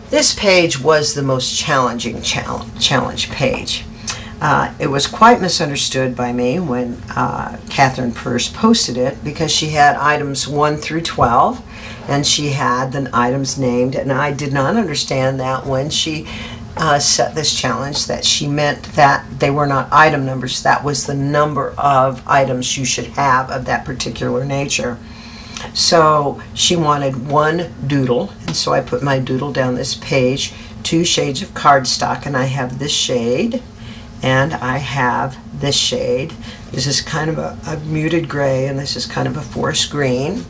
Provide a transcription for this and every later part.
This page was the most challenging challenge page. It was quite misunderstood by me when Catherine first posted it, because she had items 1 through 12 and she had the items named, and I did not understand that when she set this challenge, that she meant that they were not item numbers. That was the number of items you should have of that particular nature. So she wanted one doodle, and so I put my doodle down this page, 2 shades of cardstock, and I have this shade and I have this shade. This is kind of a muted gray, and this is kind of a forest green.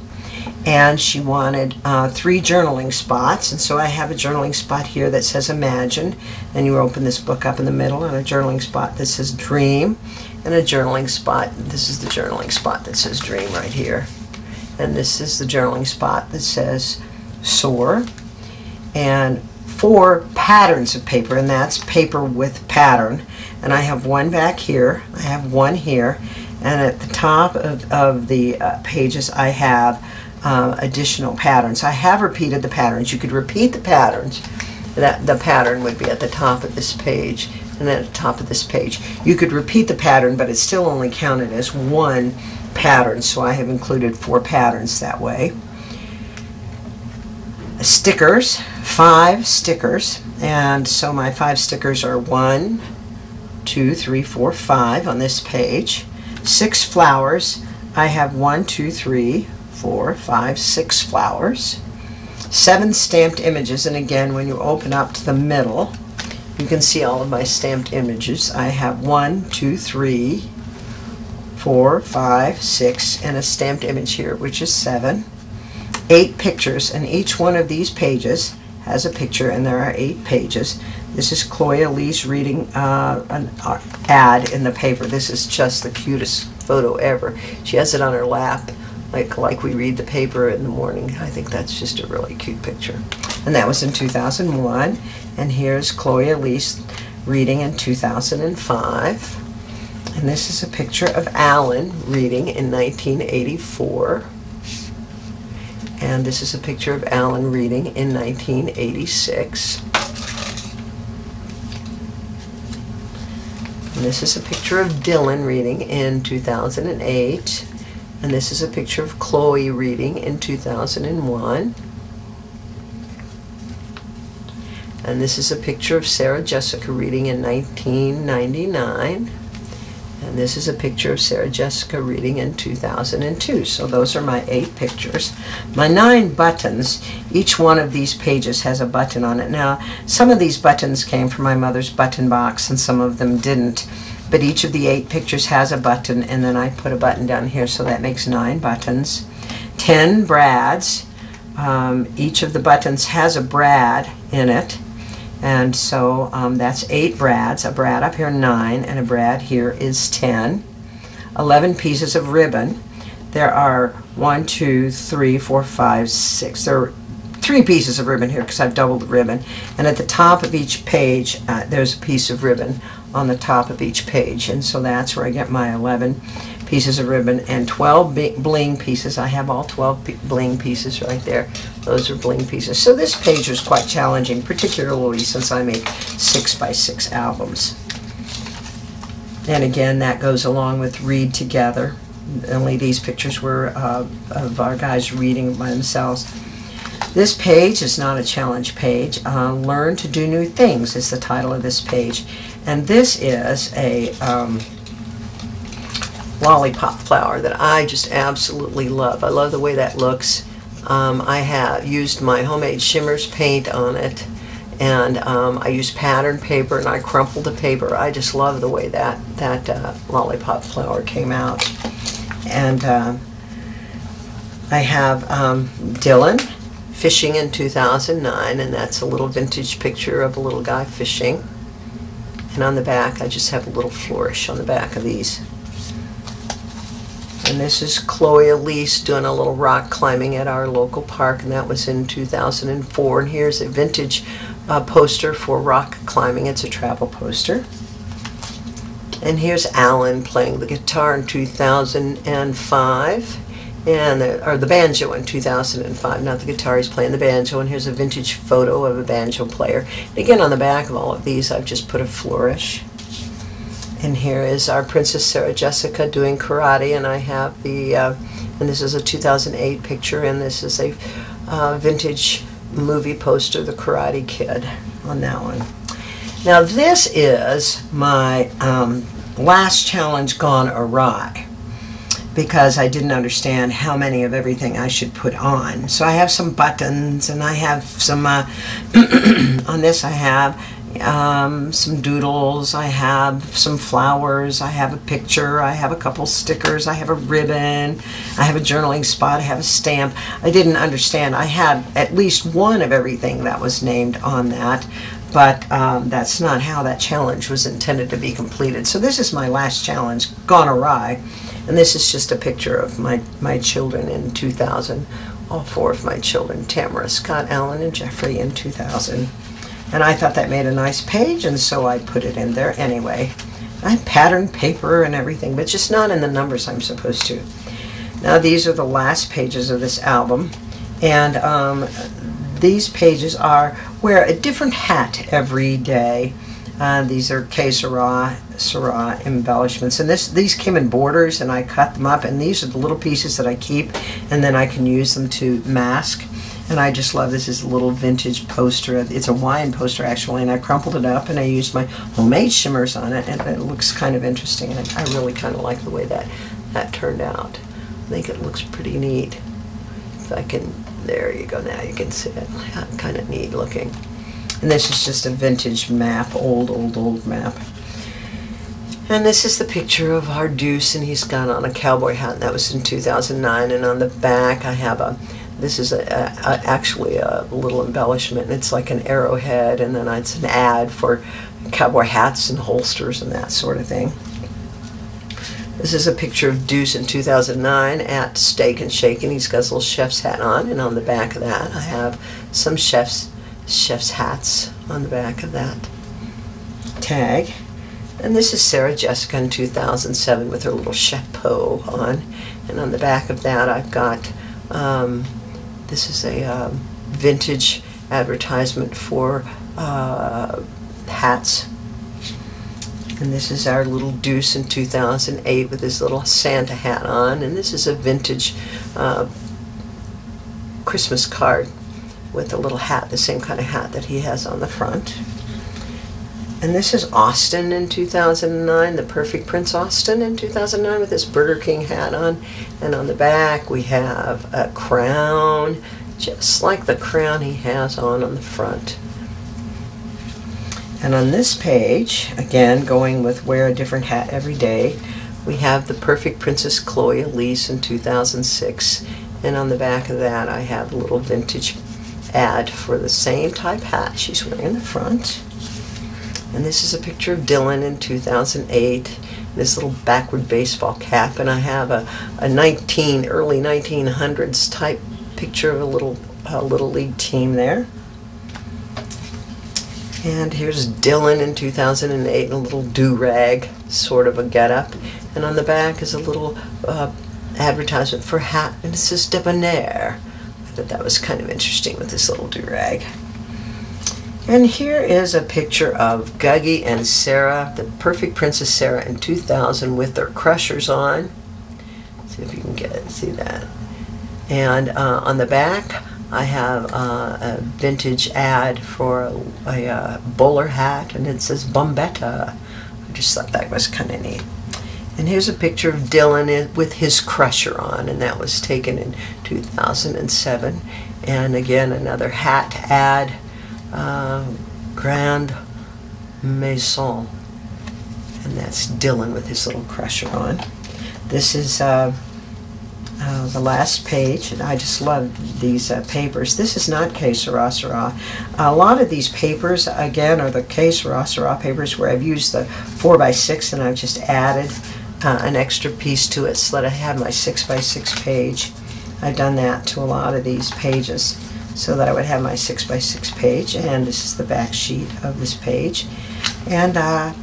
And she wanted 3 journaling spots, and so I have a journaling spot here that says Imagine, and you open this book up in the middle, and a journaling spot that says Dream, and a journaling spot, this is the journaling spot that says Dream right here. And this is the journaling spot that says Soar, and 4 patterns of paper, and that's paper with pattern. And I have one back here, I have one here, and at the top of the pages I have additional patterns. I have repeated the patterns. You could repeat the patterns. The pattern would be at the top of this page, and at the top of this page. You could repeat the pattern, but it's still only counted as one pattern, so I have included 4 patterns that way. Stickers, 5 stickers, and so my 5 stickers are 1, 2, 3, 4, 5 on this page. 6 flowers. I have 1, 2, 3, 4, 5, 6 flowers. 7 stamped images, and again, when you open up to the middle, you can see all of my stamped images. I have 1, 2, 3, 4, 5, 6, and a stamped image here, which is 7. 8 pictures, and each one of these pages has a picture, and there are 8 pages. This is Chloe Elise reading an ad in the paper. This is just the cutest photo ever. She has it on her lap, like we read the paper in the morning. I think that's just a really cute picture. And that was in 2001. And here's Chloe Elise reading in 2005. And this is a picture of Alan reading in 1984. And this is a picture of Alan reading in 1986. And this is a picture of Dylan reading in 2008. And this is a picture of Chloe reading in 2001. And this is a picture of Sarah Jessica reading in 1999. And this is a picture of Sarah Jessica reading in 2002. So those are my 8 pictures. My 9 buttons, each one of these pages has a button on it. Now, some of these buttons came from my mother's button box and some of them didn't. But each of the 8 pictures has a button, and then I put a button down here, so that makes 9 buttons. 10 brads. Each of the buttons has a brad in it. And so that's 8 brads, a brad up here 9, and a brad here is 10. 11 pieces of ribbon. There are 1, 2, 3, 4, 5, 6. There are 3 pieces of ribbon here because I've doubled the ribbon. And at the top of each page, there's a piece of ribbon on the top of each page. And so that's where I get my 11 pieces of ribbon and 12 bling pieces. I have all 12 bling pieces right there. Those are bling pieces. So this page was quite challenging, particularly since I make 6x6 albums. And again, that goes along with Read Together. Only these pictures were of our guys reading by themselves. This page is not a challenge page. Learn to Do New Things is the title of this page. And this is a lollipop flower that I just absolutely love. I love the way that looks. I have used my homemade Shimmers paint on it, and I used pattern paper, and I crumpled the paper. I just love the way that lollipop flower came out. And I have Dylan fishing in 2009, and that's a little vintage picture of a little guy fishing. And on the back, I just have a little flourish on the back of these. And this is Chloe Elise doing a little rock climbing at our local park, and that was in 2004. And here's a vintage poster for rock climbing. It's a travel poster. And here's Alan playing the guitar in 2005. and the banjo in 2005, not the guitar, he's playing the banjo, and here's a vintage photo of a banjo player. And again, on the back of all of these, I've just put a flourish. And here is our Princess Sarah Jessica doing karate, and I have the, and this is a 2008 picture, and this is a vintage movie poster, The Karate Kid, on that one. Now this is my last challenge gone awry, because I didn't understand how many of everything I should put on. So I have some buttons, and I have some, on this I have some doodles, I have some flowers, I have a picture, I have a couple stickers, I have a ribbon, I have a journaling spot, I have a stamp. I didn't understand. I had at least one of everything that was named on that, but that's not how that challenge was intended to be completed. So this is my last challenge gone awry, and this is just a picture of my children in 2000, all four of my children, Tamara, Scott, Alan, and Jeffrey, in 2000. And I thought that made a nice page, and so I put it in there anyway. I have patterned paper and everything, but just not in the numbers I'm supposed to. Now these are the last pages of this album, and these pages are wear a different hat every day. These are que sera embellishments, and these came in borders, and I cut them up, and these are the little pieces that I keep, and then I can use them to mask. And I just love this. Is a little vintage poster. It's a wine poster, actually, and I crumpled it up, and I used my homemade shimmers on it, and it looks kind of interesting, and I really kind of like the way that turned out. I think it looks pretty neat. If I can, there you go, now you can see it. Kind of neat looking. And this is just a vintage map, old map. And this is the picture of our Deuce, and he's got on a cowboy hat, and that was in 2009, and on the back I have this is actually a little embellishment, and it's like an arrowhead, and then it's an ad for cowboy hats and holsters and that sort of thing. This is a picture of Deuce in 2009 at Steak and Shake, and he's got his little chef's hat on, and on the back of that I have some chef's hats on the back of that tag. And this is Sarah Jessica in 2007 with her little chapeau on, and on the back of that I've got this is a vintage advertisement for hats. And this is our little Deuce in 2008 with his little Santa hat on. And this is a vintage Christmas card with a little hat, the same kind of hat that he has on the front. And this is Austin in 2009, the Perfect Prince Austin in 2009 with his Burger King hat on. And on the back we have a crown, just like the crown he has on the front. And on this page, again going with wear a different hat every day, we have the Perfect Princess Chloe Elise in 2006. And on the back of that I have a little vintage ad for the same type hat she's wearing in the front. And this is a picture of Dylan in 2008, this little backward baseball cap, and I have a early 1900s type picture of a little league team there. And here's Dylan in 2008 in a little do-rag sort of a getup, and on the back is a little advertisement for a hat, and it says Debonair. I thought that was kind of interesting with this little do-rag. And here is a picture of Guggy and Sarah, the Perfect Princess Sarah in 2000 with their crushers on. See if you can see that. And on the back I have a vintage ad for a bowler hat, and it says Bombetta. I just thought that was kind of neat. And here's a picture of Dylan with his crusher on, and that was taken in 2007. And again, another hat ad. Grand Maison, and that's Dylan with his little crusher on. This is the last page, and I just love these papers. This is not que sera. A lot of these papers, again, are the que sera papers where I've used the 4x6 and I've just added an extra piece to it so that I have my 6x6 page. I've done that to a lot of these pages, so that I would have my 6x6 page, and this is the back sheet of this page. And I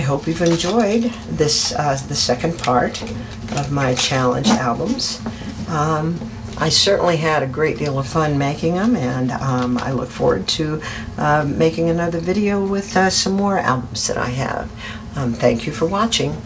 hope you've enjoyed this the second part of my challenge albums, I certainly had a great deal of fun making them, and I look forward to making another video with some more albums that I have. Thank you for watching.